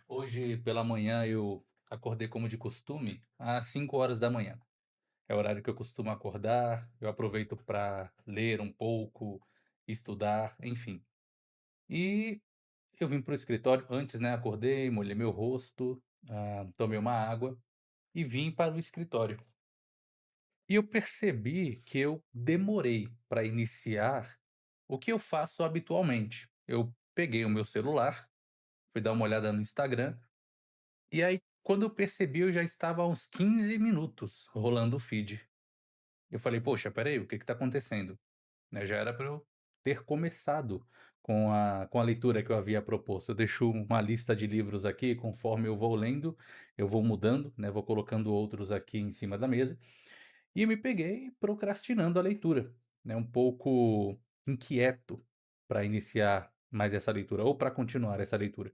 Hoje pela manhã eu acordei como de costume às 5 horas da manhã. É o horário que eu costumo acordar, eu aproveito para ler um pouco, estudar, enfim. E eu vim para o escritório antes, né, acordei, molhei meu rosto, tomei uma água e vim para o escritório. E eu percebi que eu demorei para iniciar o que eu faço habitualmente. Eu peguei o meu celular, fui dar uma olhada no Instagram. E aí, quando eu percebi, eu já estava há uns 15 minutos rolando o feed. Eu falei: "Poxa, espera aí, o que está acontecendo?", né, já era para eu ter começado com a leitura que eu havia proposto. Eu deixo uma lista de livros aqui, conforme eu vou lendo, eu vou mudando, né, vou colocando outros aqui em cima da mesa, e me peguei procrastinando a leitura, né, um pouco inquieto para iniciar mais essa leitura, ou para continuar essa leitura.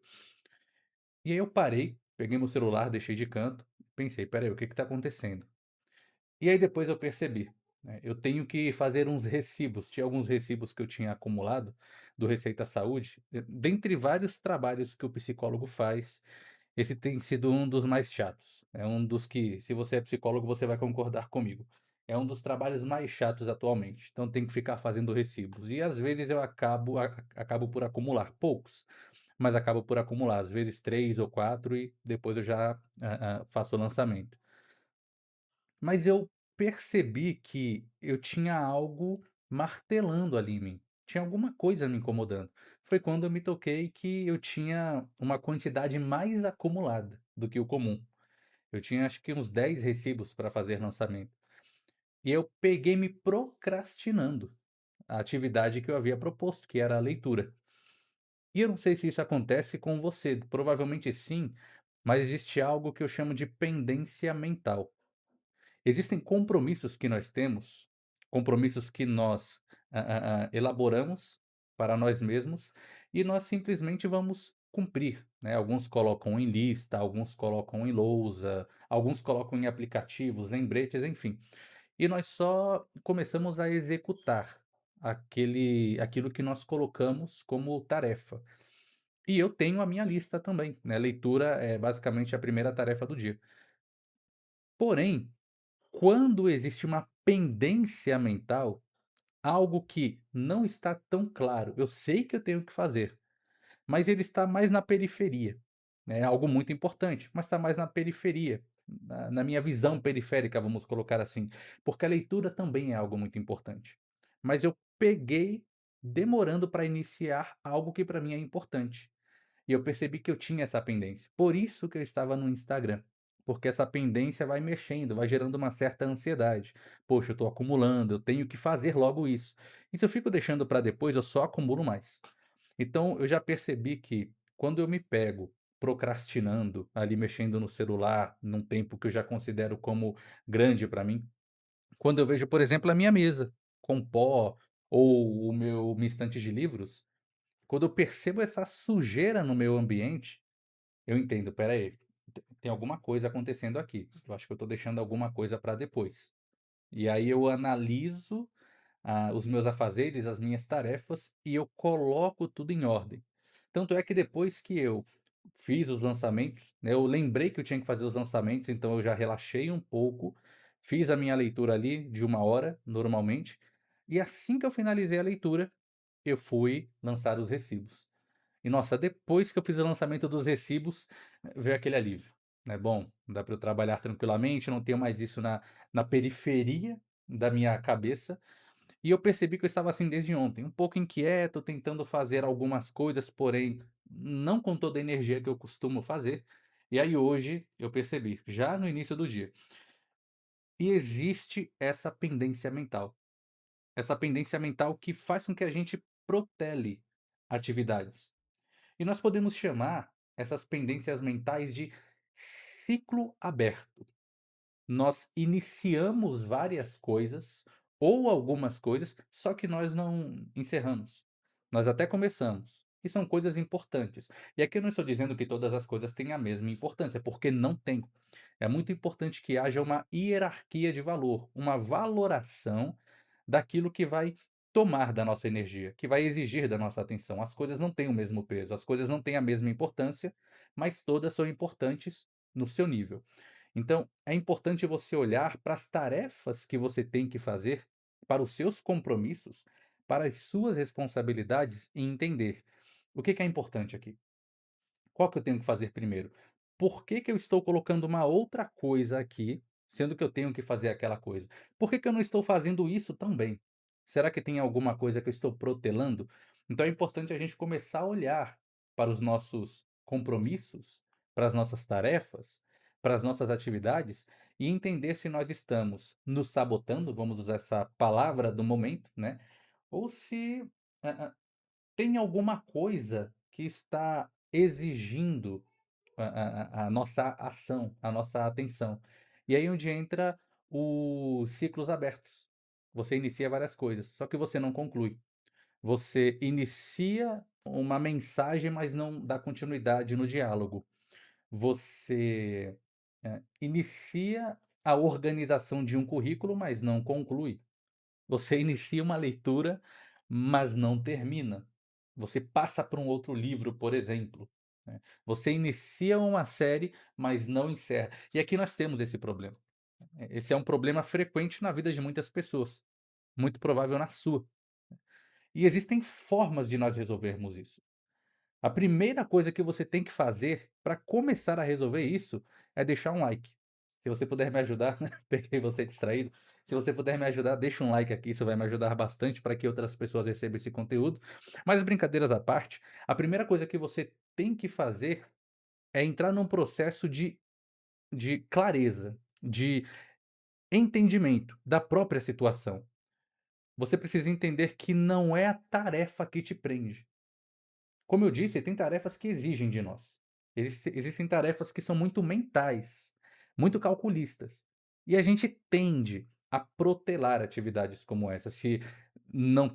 E aí eu parei, peguei meu celular, deixei de canto, pensei: "Espera aí, o que está acontecendo?". E aí depois eu percebi, né, eu tenho que fazer uns recibos, tinha alguns recibos que eu tinha acumulado do Receita Saúde, dentre vários trabalhos que o psicólogo faz, esse tem sido um dos mais chatos. É um dos que, se você é psicólogo, você vai concordar comigo. É um dos trabalhos mais chatos atualmente, então tem que ficar fazendo recibos. E às vezes eu acabo por acumular, poucos, mas acabo por acumular, às vezes 3 ou 4 e depois eu já, faço o lançamento. Mas eu percebi que eu tinha algo martelando ali em mim, tinha alguma coisa me incomodando. Foi quando eu me toquei que eu tinha uma quantidade mais acumulada do que o comum. Eu tinha acho que uns 10 recibos para fazer lançamento. E eu peguei me procrastinando a atividade que eu havia proposto, que era a leitura. E eu não sei se isso acontece com você, provavelmente sim, mas existe algo que eu chamo de pendência mental. Existem compromissos que nós temos, compromissos que nós, elaboramos para nós mesmos e nós simplesmente vamos cumprir, né. Alguns colocam em lista, alguns colocam em lousa, alguns colocam em aplicativos, lembretes, enfim. E nós só começamos a executar aquilo que nós colocamos como tarefa. E eu tenho a minha lista também, né, leitura é basicamente a primeira tarefa do dia. Porém, quando existe uma pendência mental, algo que não está tão claro, eu sei que eu tenho que fazer, mas ele está mais na periferia, né, é algo muito importante, mas está mais na periferia, na minha visão periférica, vamos colocar assim, porque a leitura também é algo muito importante. Mas eu peguei demorando para iniciar algo que para mim é importante. E eu percebi que eu tinha essa pendência. Por isso que eu estava no Instagram, porque essa pendência vai mexendo, vai gerando uma certa ansiedade. "Poxa, eu estou acumulando, eu tenho que fazer logo isso". E se eu fico deixando para depois, eu só acumulo mais. Então eu já percebi que quando eu me pego procrastinando, ali mexendo no celular, num tempo que eu já considero como grande para mim, quando eu vejo, por exemplo, a minha mesa com pó ou o meu minha estante de livros, quando eu percebo essa sujeira no meu ambiente, eu entendo, espera aí, tem alguma coisa acontecendo aqui. Eu acho que eu estou deixando alguma coisa para depois. E aí eu analiso, os meus afazeres, as minhas tarefas e eu coloco tudo em ordem. Tanto é que depois que eu fiz os lançamentos, né, eu lembrei que eu tinha que fazer os lançamentos, então eu já relaxei um pouco, fiz a minha leitura ali de 1 hora, normalmente, e assim que eu finalizei a leitura, eu fui lançar os recibos. E nossa, depois que eu fiz o lançamento dos recibos, veio aquele alívio, né, bom, dá para eu trabalhar tranquilamente, não tenho mais isso na periferia da minha cabeça, e eu percebi que eu estava assim desde ontem, um pouco inquieto, tentando fazer algumas coisas, porém não com toda a energia que eu costumo fazer, e aí hoje eu percebi, já no início do dia, e existe essa pendência mental que faz com que a gente protele atividades. E nós podemos chamar essas pendências mentais de ciclo aberto. Nós iniciamos várias coisas, ou algumas coisas, só que nós não encerramos. Nós até começamos, e são coisas importantes. E aqui eu não estou dizendo que todas as coisas têm a mesma importância, porque não tem. É muito importante que haja uma hierarquia de valor, uma valoração daquilo que vai tomar da nossa energia, que vai exigir da nossa atenção. As coisas não têm o mesmo peso, as coisas não têm a mesma importância, mas todas são importantes no seu nível. Então, é importante você olhar para as tarefas que você tem que fazer, para os seus compromissos, para as suas responsabilidades e entender o que que é importante aqui. Qual que eu tenho que fazer primeiro? Por que que eu estou colocando uma outra coisa aqui, sendo que eu tenho que fazer aquela coisa? Por que que eu não estou fazendo isso também? Será que tem alguma coisa que eu estou protelando? Então é importante a gente começar a olhar para os nossos compromissos, para as nossas tarefas, para as nossas atividades e entender se nós estamos nos sabotando, vamos usar essa palavra do momento, né? Ou se tem alguma coisa que está exigindo a nossa ação, a nossa atenção. E aí onde entra os ciclos abertos. Você inicia várias coisas, só que você não conclui. Você inicia uma mensagem, mas não dá continuidade no diálogo. Você, inicia a organização de um currículo, mas não conclui. Você inicia uma leitura, mas não termina. Você passa para um outro livro, por exemplo, né. Você inicia uma série, mas não encerra. E aqui nós temos esse problema. Esse é um problema frequente na vida de muitas pessoas, muito provável na sua. E existem formas de nós resolvermos isso. A primeira coisa que você tem que fazer para começar a resolver isso é deixar um like. Se você puder me ajudar, peguei você distraído. Se você puder me ajudar, deixa um like aqui, isso vai me ajudar bastante para que outras pessoas recebam esse conteúdo. Mas brincadeiras à parte, a primeira coisa que você tem que fazer é entrar num processo de clareza, de entendimento da própria situação. Você precisa entender que não é a tarefa que te prende. Como eu disse, tem tarefas que exigem de nós. Existem tarefas que são muito mentais, muito calculistas. E a gente tende a protelar atividades como essa, se não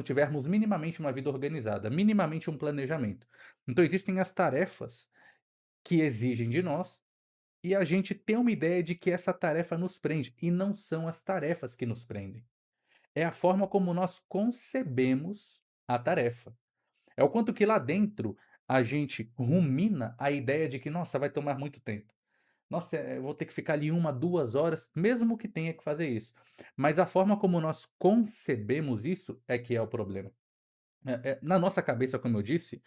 tivermos minimamente uma vida organizada, minimamente um planejamento. Então existem as tarefas que exigem de nós e a gente tem uma ideia de que essa tarefa nos prende, e não são as tarefas que nos prendem. É a forma como nós concebemos a tarefa. É o quanto que lá dentro a gente rumina a ideia de que: "Nossa, vai tomar muito tempo. Nossa, eu vou ter que ficar ali 1, 2 horas", mesmo que tenha que fazer isso. Mas a forma como nós concebemos isso é que é o problema. Na nossa cabeça, como eu disse,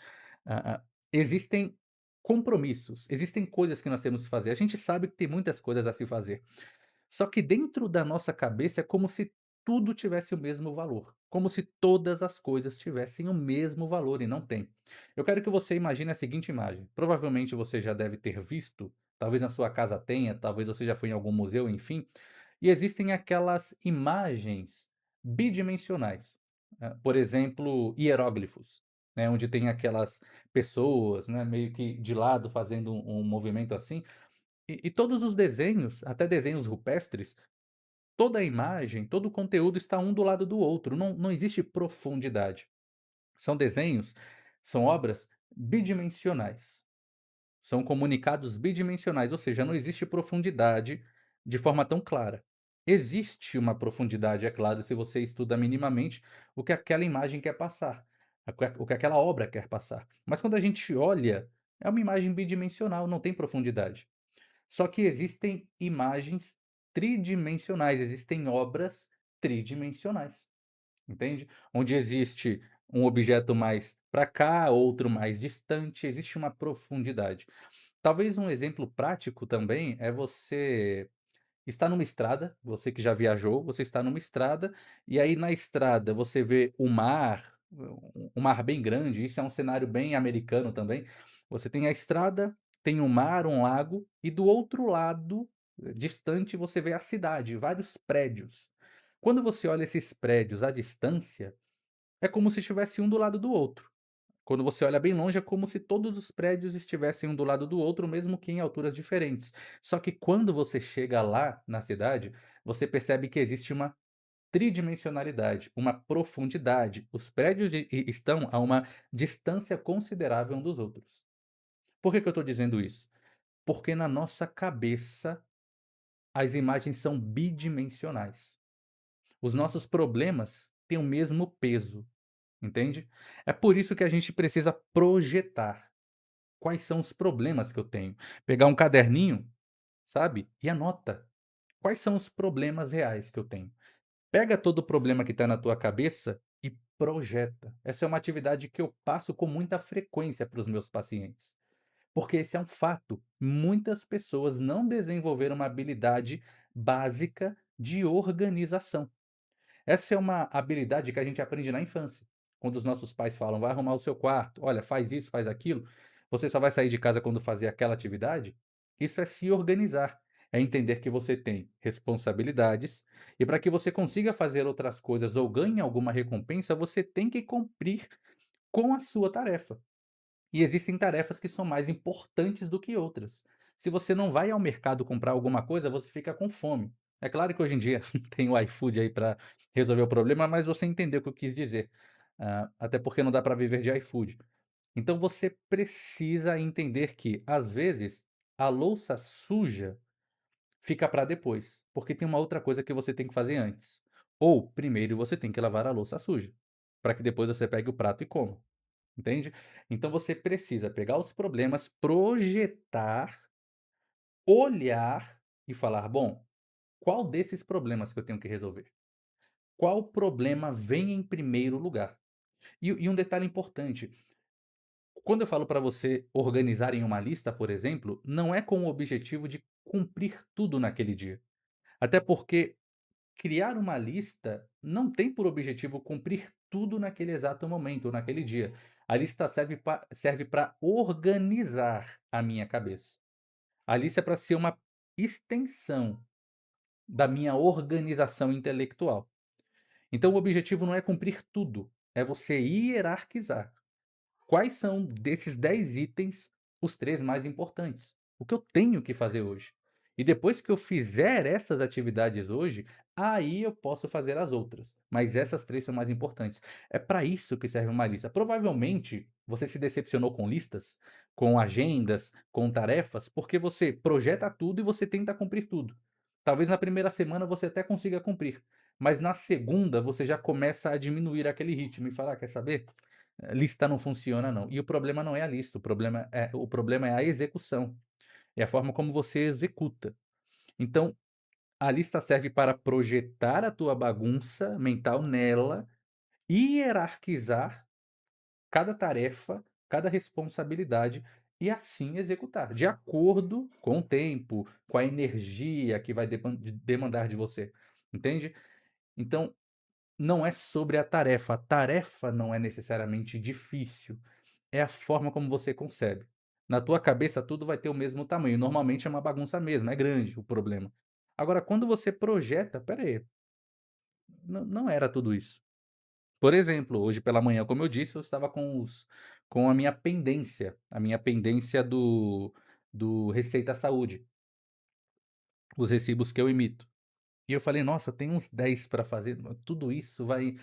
existem compromissos, existem coisas que nós temos que fazer. A gente sabe que tem muitas coisas a se fazer. Só que dentro da nossa cabeça é como se tudo tivesse o mesmo valor, como se todas as coisas tivessem o mesmo valor e não tem. Eu quero que você imagine a seguinte imagem. Provavelmente você já deve ter visto, talvez na sua casa tenha, talvez você já foi em algum museu, enfim, e existem aquelas imagens bidimensionais. Por exemplo, hieróglifos, né, onde tem aquelas pessoas, né, meio que de lado fazendo um movimento assim. E todos os desenhos, até desenhos rupestres, toda a imagem, todo o conteúdo está um do lado do outro, não existe profundidade. São desenhos, são obras bidimensionais, são comunicados bidimensionais, ou seja, não existe profundidade de forma tão clara. Existe uma profundidade, é claro, se você estuda minimamente o que aquela imagem quer passar, o que aquela obra quer passar. Mas quando a gente olha, é uma imagem bidimensional, não tem profundidade. Só que existem imagens tridimensionais, existem obras tridimensionais, entende? Onde existe um objeto mais para cá, outro mais distante, existe uma profundidade. Talvez um exemplo prático também é você está numa estrada, você que já viajou, você está numa estrada, e aí na estrada você vê o mar, um mar bem grande, isso é um cenário bem americano também. Você tem a estrada, tem o mar, um lago, e do outro lado, distante, você vê a cidade, vários prédios. Quando você olha esses prédios à distância, é como se estivesse um do lado do outro. Quando você olha bem longe, é como se todos os prédios estivessem um do lado do outro, mesmo que em alturas diferentes. Só que quando você chega lá na cidade, você percebe que existe uma tridimensionalidade, uma profundidade. Os prédios estão a uma distância considerável um dos outros. Por que que eu estou dizendo isso? Porque na nossa cabeça as imagens são bidimensionais. Os nossos problemas tem o mesmo peso, entende? É por isso que a gente precisa projetar quais são os problemas que eu tenho. Pegar um caderninho, sabe, e anota quais são os problemas reais que eu tenho. Pega todo o problema que está na tua cabeça e projeta. Essa é uma atividade que eu passo com muita frequência para os meus pacientes, porque esse é um fato. Muitas pessoas não desenvolveram uma habilidade básica de organização. Essa é uma habilidade que a gente aprende na infância. Quando os nossos pais falam: "Vai arrumar o seu quarto, olha, faz isso, faz aquilo", você só vai sair de casa quando fazer aquela atividade. Isso é se organizar, é entender que você tem responsabilidades e para que você consiga fazer outras coisas ou ganhe alguma recompensa, você tem que cumprir com a sua tarefa. E existem tarefas que são mais importantes do que outras. Se você não vai ao mercado comprar alguma coisa, você fica com fome. É claro que hoje em dia tem o iFood aí para resolver o problema, mas você entendeu o que eu quis dizer. Até porque não dá para viver de iFood. Então você precisa entender que, às vezes, a louça suja fica para depois, porque tem uma outra coisa que você tem que fazer antes. Ou, primeiro você tem que lavar a louça suja, para que depois você pegue o prato e coma. Entende? Então você precisa pegar os problemas, projetar, olhar e falar: "Bom, qual desses problemas que eu tenho que resolver? Qual problema vem em primeiro lugar?". E um detalhe importante, quando eu falo para você organizar em uma lista, por exemplo, não é com o objetivo de cumprir tudo naquele dia. Até porque criar uma lista não tem por objetivo cumprir tudo naquele exato momento ou naquele dia. A lista serve para organizar a minha cabeça. A lista é para ser uma extensão da minha organização intelectual. Então o objetivo não é cumprir tudo, é você hierarquizar. Quais são desses 10 itens os 3 mais importantes? O que eu tenho que fazer hoje? E depois que eu fizer essas atividades hoje, aí eu posso fazer as outras, mas essas 3 são mais importantes. É para isso que serve uma lista. Provavelmente você se decepcionou com listas, com agendas, com tarefas, porque você projeta tudo e você tenta cumprir tudo. Talvez na primeira semana você até consiga cumprir, mas na segunda você já começa a diminuir aquele ritmo e falar: "Quer saber? Lista não funciona não". E o problema não é a lista, o problema é a execução, é a forma como você executa. Então, a lista serve para projetar a tua bagunça mental nela, hierarquizar cada tarefa, cada responsabilidade e assim executar, de acordo com o tempo, com a energia que vai demandar de você, entende? Então, não é sobre a tarefa não é necessariamente difícil. É a forma como você concebe. Na tua cabeça tudo vai ter o mesmo tamanho, normalmente é uma bagunça mesmo, é grande o problema. Agora quando você projeta: "Espera aí, não era tudo isso". Por exemplo, hoje pela manhã, como eu disse, eu estava com a minha pendência do Receita Saúde, os recibos que eu emito. E eu falei: "Nossa, tem uns 10 para fazer, tudo isso vai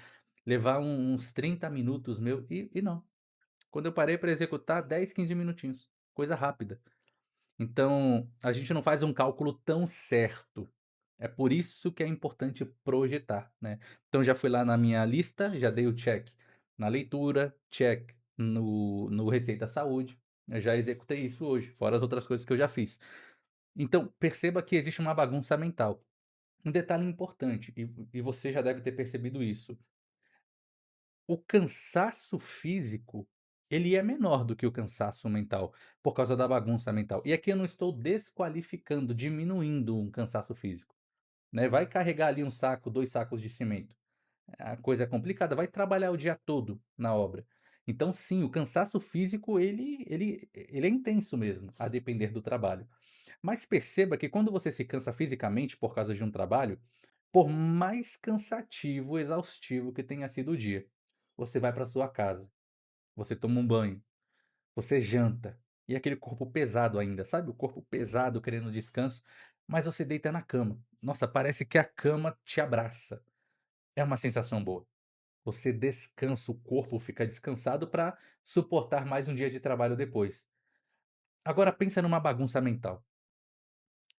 levar uns 30 minutos meu", e não. Quando eu parei para executar, 10, 15 minutinhos, coisa rápida. Então, a gente não faz um cálculo tão certo. É por isso que é importante projetar, né. Então já fui lá na minha lista, já dei o check na leitura, check no Receita Saúde, eu já executei isso hoje, fora as outras coisas que eu já fiz. Então, perceba que existe uma bagunça mental. Um detalhe importante, e você já deve ter percebido isso, o cansaço físico, ele é menor do que o cansaço mental, por causa da bagunça mental. E aqui eu não estou desqualificando, diminuindo um cansaço físico, né. Vai carregar ali um saco, 2 sacos de cimento, a coisa é complicada, vai trabalhar o dia todo na obra. Então sim, o cansaço físico ele é intenso mesmo, a depender do trabalho. Mas perceba que quando você se cansa fisicamente por causa de um trabalho, por mais cansativo, exaustivo que tenha sido o dia, você vai para sua casa, você toma um banho, você janta, e aquele corpo pesado ainda, sabe o corpo pesado querendo descanso, mas você deita na cama. Nossa, parece que a cama te abraça. É uma sensação boa. Você descansa, o corpo fica descansado para suportar mais um dia de trabalho depois. Agora pensa numa bagunça mental,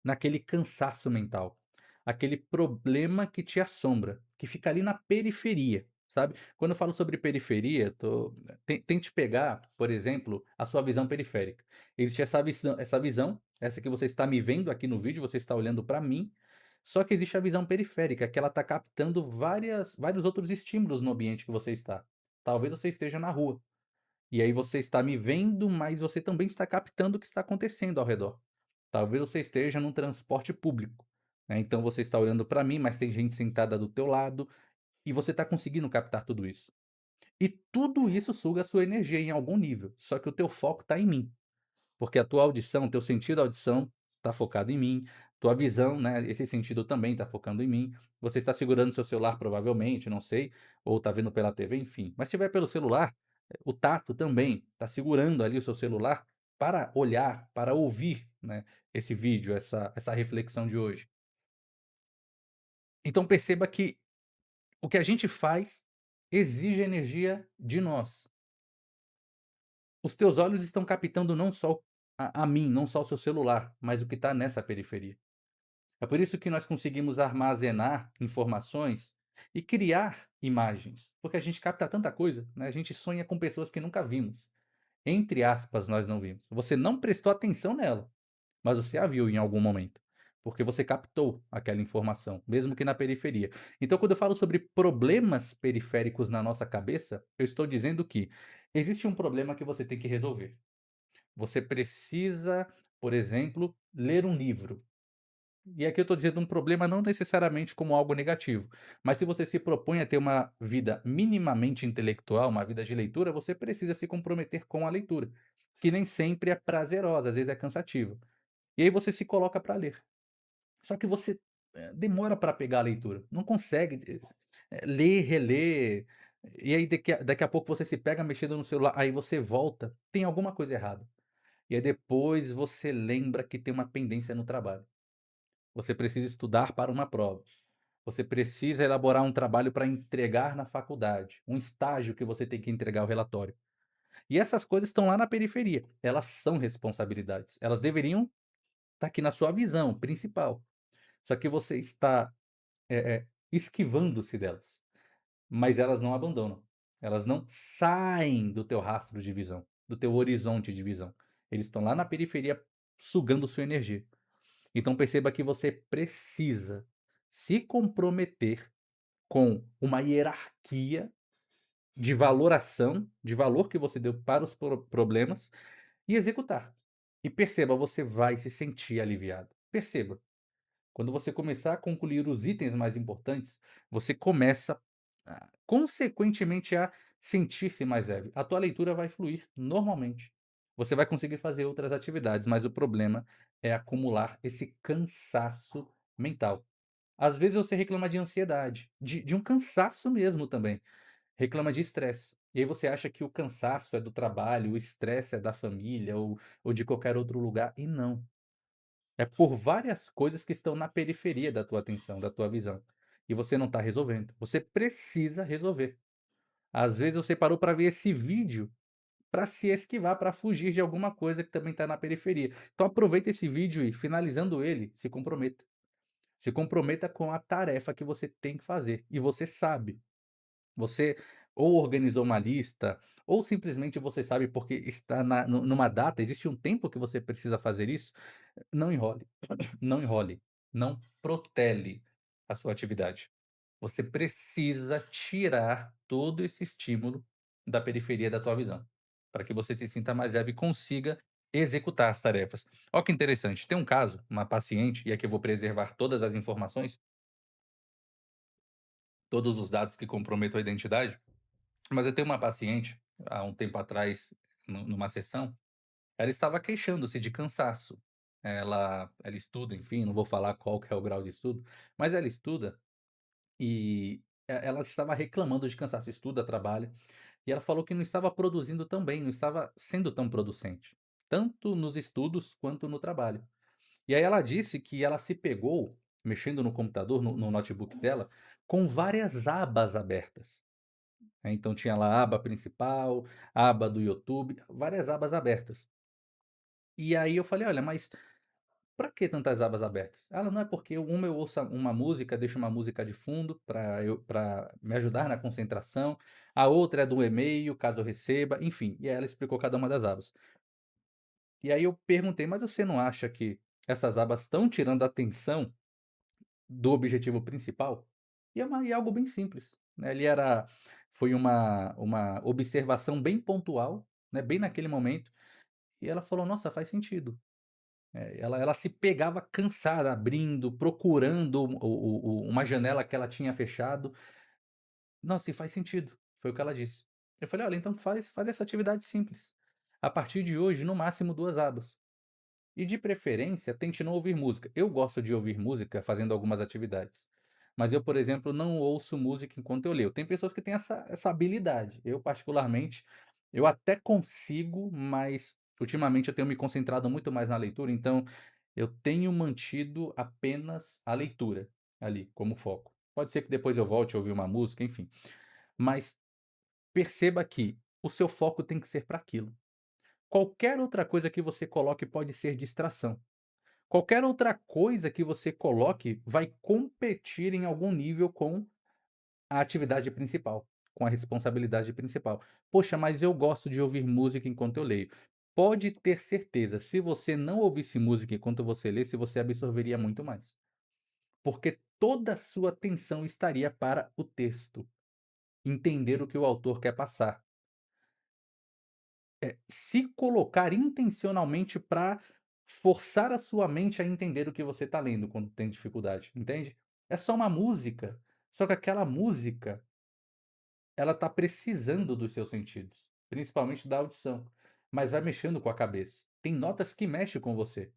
naquele cansaço mental, aquele problema que te assombra, que fica ali na periferia. sabe. Quando eu falo sobre periferia, tente pegar, por exemplo, a sua visão periférica. Existe essa visão, essa que você está me vendo aqui no vídeo, você está olhando para mim, só que existe a visão periférica, que ela está captando vários outros estímulos no ambiente que você está. Talvez você esteja na rua, e aí você está me vendo, mas você também está captando o que está acontecendo ao redor. Talvez você esteja num transporte público, né, então você está olhando para mim, mas tem gente sentada do teu lado, e você está conseguindo captar tudo isso. E tudo isso suga a sua energia em algum nível, só que o teu foco está em mim. Porque a tua audição, teu sentido da audição está focado em mim, tua visão, né, esse sentido também está focando em mim. Você está segurando seu celular provavelmente, não sei, ou está vendo pela TV, enfim. Mas se tiver pelo celular, o tato também está segurando ali o seu celular para olhar, para ouvir, né, esse vídeo, essa reflexão de hoje. Então perceba que o que a gente faz exige energia de nós. Os teus olhos estão captando não só a mim, não só o seu celular, mas o que está nessa periferia. É por isso que nós conseguimos armazenar informações e criar imagens, porque a gente capta tanta coisa, né, a gente sonha com pessoas que nunca vimos. Entre aspas, nós não vimos. Você não prestou atenção nela, mas você a viu em algum momento, porque você captou aquela informação, mesmo que na periferia. Então, quando eu falo sobre problemas periféricos na nossa cabeça, eu estou dizendo que existe um problema que você tem que resolver. Você precisa, por exemplo, ler um livro. E aqui eu estou dizendo um problema não necessariamente como algo negativo, mas se você se propõe a ter uma vida minimamente intelectual, uma vida de leitura, você precisa se comprometer com a leitura, que nem sempre é prazerosa, às vezes é cansativa. E aí você se coloca para ler. Só que você, demora para pegar a leitura, não consegue, ler, reler, e aí daqui a pouco você se pega mexendo no celular, aí você volta, tem alguma coisa errada. E aí depois você lembra que tem uma pendência no trabalho. Você precisa estudar para uma prova. Você precisa elaborar um trabalho para entregar na faculdade, um estágio que você tem que entregar o relatório. E essas coisas estão lá na periferia, elas são responsabilidades, elas deveriam estar aqui na sua visão principal, só que você está, esquivando-se delas, mas elas não abandonam, elas não saem do teu rastro de visão, do teu horizonte de visão. Eles estão lá na periferia sugando sua energia. Então perceba que você precisa se comprometer com uma hierarquia de valoração, de valor que você deu para os problemas e executar. E perceba, você vai se sentir aliviado. Perceba, quando você começar a concluir os itens mais importantes, você começa, consequentemente, a sentir-se mais leve. A tua leitura vai fluir normalmente. Você vai conseguir fazer outras atividades, mas o problema é acumular esse cansaço mental. Às vezes você reclama de ansiedade, de um cansaço mesmo também, reclama de estresse. E aí você acha que o cansaço é do trabalho, o estresse é da família ou de qualquer outro lugar, e não. É por várias coisas que estão na periferia da tua atenção, da tua visão. E você não está resolvendo. Você precisa resolver. Às vezes você parou para ver esse vídeo para se esquivar, para fugir de alguma coisa que também está na periferia. Então aproveita esse vídeo e, finalizando ele, se comprometa. Se comprometa com a tarefa que você tem que fazer. E você sabe. Você ou organizou uma lista, ou simplesmente você sabe porque está numa data, existe um tempo que você precisa fazer isso. Não enrole. Não enrole, não protele a sua atividade. Você precisa tirar todo esse estímulo da periferia da tua visão, para que você se sinta mais leve e consiga executar as tarefas. Olha que interessante, tem um caso, uma paciente, e aqui eu vou preservar todas as informações, todos os dados que comprometam a identidade, mas eu tenho uma paciente, há um tempo atrás, numa sessão, ela estava queixando-se de cansaço. Ela estuda, enfim, não vou falar qual que é o grau de estudo, mas ela estuda e ela estava reclamando de cansaço, estuda, trabalha, e ela falou que não estava produzindo tão bem, não estava sendo tão producente, tanto nos estudos quanto no trabalho. E aí ela disse que ela se pegou mexendo no computador, no notebook dela, com várias abas abertas, né, então tinha lá a aba principal, a aba do YouTube, várias abas abertas. E aí eu falei: "Olha, mas "Pra que tantas abas abertas?". Ela: "Não, é porque uma eu ouço uma música, deixo uma música de fundo para me ajudar na concentração, a outra é do e-mail, caso eu receba", enfim, e aí ela explicou cada uma das abas. E aí eu perguntei: "Mas você não acha que essas abas estão tirando a atenção do objetivo principal?". E é algo bem simples, né, foi uma observação bem pontual, né, bem naquele momento, e ela falou: "Nossa, faz sentido". Ela se pegava cansada, abrindo, procurando uma janela que ela tinha fechado. "Nossa, e faz sentido", foi o que ela disse. Eu falei: "Olha, então faz essa atividade simples. A partir de hoje, no máximo 2 abas. E de preferência, tente não ouvir música". Eu gosto de ouvir música fazendo algumas atividades, mas eu, por exemplo, não ouço música enquanto eu leio. Tem pessoas que têm essa habilidade. Eu particularmente, eu até consigo, mas ultimamente eu tenho me concentrado muito mais na leitura, então eu tenho mantido apenas a leitura ali como foco. Pode ser que depois eu volte a ouvir uma música, enfim, mas perceba que o seu foco tem que ser para aquilo. Qualquer outra coisa que você coloque pode ser distração. Qualquer outra coisa que você coloque vai competir em algum nível com a atividade principal, com a responsabilidade principal. "Poxa, mas eu gosto de ouvir música enquanto eu leio". Pode ter certeza, se você não ouvisse música enquanto você lesse, você absorveria muito mais. Porque toda a sua atenção estaria para o texto, entender o que o autor quer passar. Se colocar intencionalmente para forçar a sua mente a entender o que você está lendo quando tem dificuldade, entende? É só uma música, só que aquela música, ela está precisando dos seus sentidos, principalmente da audição, mas vai mexendo com a cabeça. Tem notas que mexem com você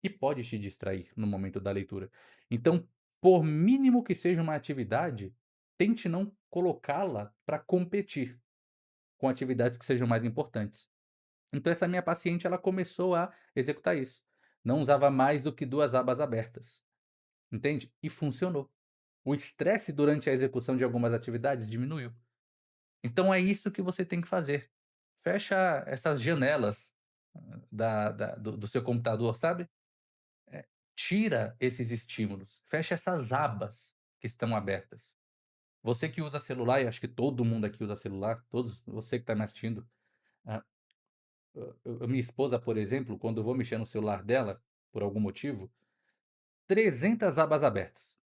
e pode te distrair no momento da leitura. Então, por mínimo que seja uma atividade, tente não colocá-la para competir com atividades que sejam mais importantes. Então essa minha paciente, ela começou a executar isso. Não usava mais do que 2 abas abertas, entende? E funcionou. O estresse durante a execução de algumas atividades diminuiu. Então é isso que você tem que fazer. Fecha essas janelas do seu computador, sabe? Eh, Tira esses estímulos, fecha essas abas que estão abertas. Você que usa celular, e acho que todo mundo aqui usa celular, todos você que está me assistindo, ah, minha esposa, por exemplo, quando eu vou mexer no celular dela, por algum motivo, 300 abas abertas.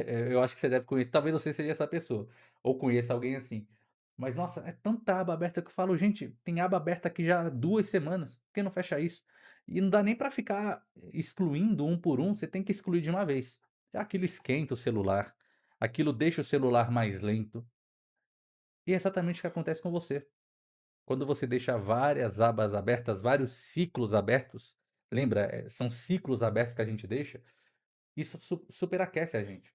Eu acho que você deve conhecer, talvez você seja essa pessoa, ou conheça alguém assim. Mas nossa, é tanta aba aberta que eu falo: "Gente, tem aba aberta aqui já há 2 semanas, por que não fecha isso?". E não dá nem para ficar excluindo um por um, você tem que excluir de uma vez. Aquilo esquenta o celular, aquilo deixa o celular mais lento, e é exatamente o que acontece com você. Quando você deixa várias abas abertas, vários ciclos abertos, lembra, são ciclos abertos que a gente deixa, isso superaquece a gente.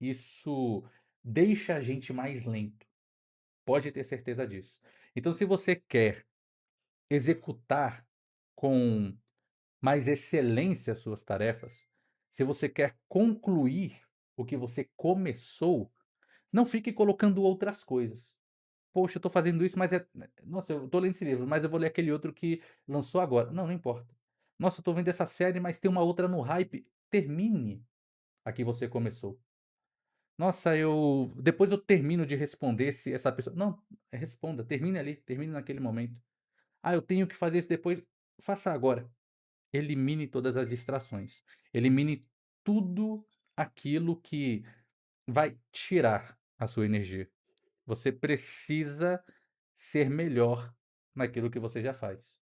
Isso deixa a gente mais lento, pode ter certeza disso. Então se você quer executar com mais excelência as suas tarefas, se você quer concluir o que você começou, não fique colocando outras coisas. "Poxa, eu tô fazendo isso, mas nossa, eu tô lendo esse livro, mas eu vou ler aquele outro que lançou agora". Não, não importa. "Nossa, eu tô vendo essa série, mas tem uma outra no hype". Termine a que você começou. "Nossa, eu depois eu termino de responder se essa pessoa". Não, responda, termine ali, termine naquele momento. "Ah, eu tenho que fazer isso depois". Faça agora. Elimine todas as distrações. Elimine tudo aquilo que vai tirar a sua energia. Você precisa ser melhor naquilo que você já faz.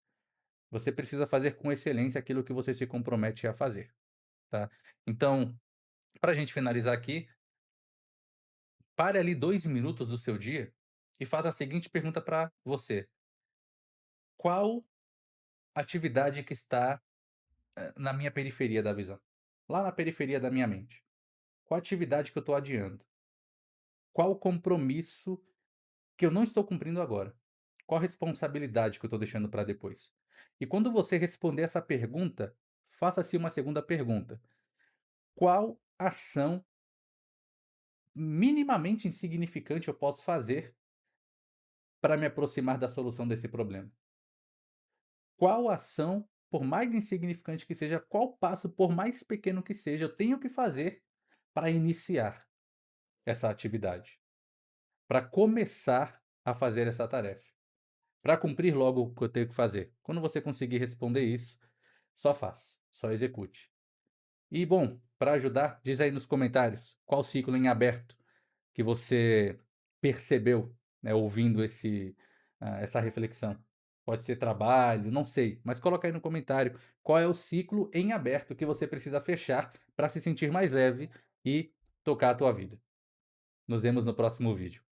Você precisa fazer com excelência aquilo que você se compromete a fazer, tá. Então, para a gente finalizar aqui, pare ali 2 minutos do seu dia e faça a seguinte pergunta para você: "Qual atividade que está, na minha periferia da visão? Lá na periferia da minha mente? Qual atividade que eu estou adiando? Qual compromisso que eu não estou cumprindo agora? Qual responsabilidade que eu estou deixando para depois?". E quando você responder essa pergunta, faça-se uma segunda pergunta: qual ação minimamente insignificante eu posso fazer para me aproximar da solução desse problema? Qual ação por mais insignificante que seja, qual passo, por mais pequeno que seja, eu tenho que fazer para iniciar essa atividade, para começar a fazer essa tarefa, para cumprir logo o que eu tenho que fazer. Quando você conseguir responder isso, só faça, só execute. E bom, para ajudar, diz aí nos comentários qual ciclo em aberto que você percebeu, né, ouvindo essa reflexão. Pode ser trabalho, não sei, mas coloca aí no comentário qual é o ciclo em aberto que você precisa fechar para se sentir mais leve e tocar a tua vida. Nos vemos no próximo vídeo.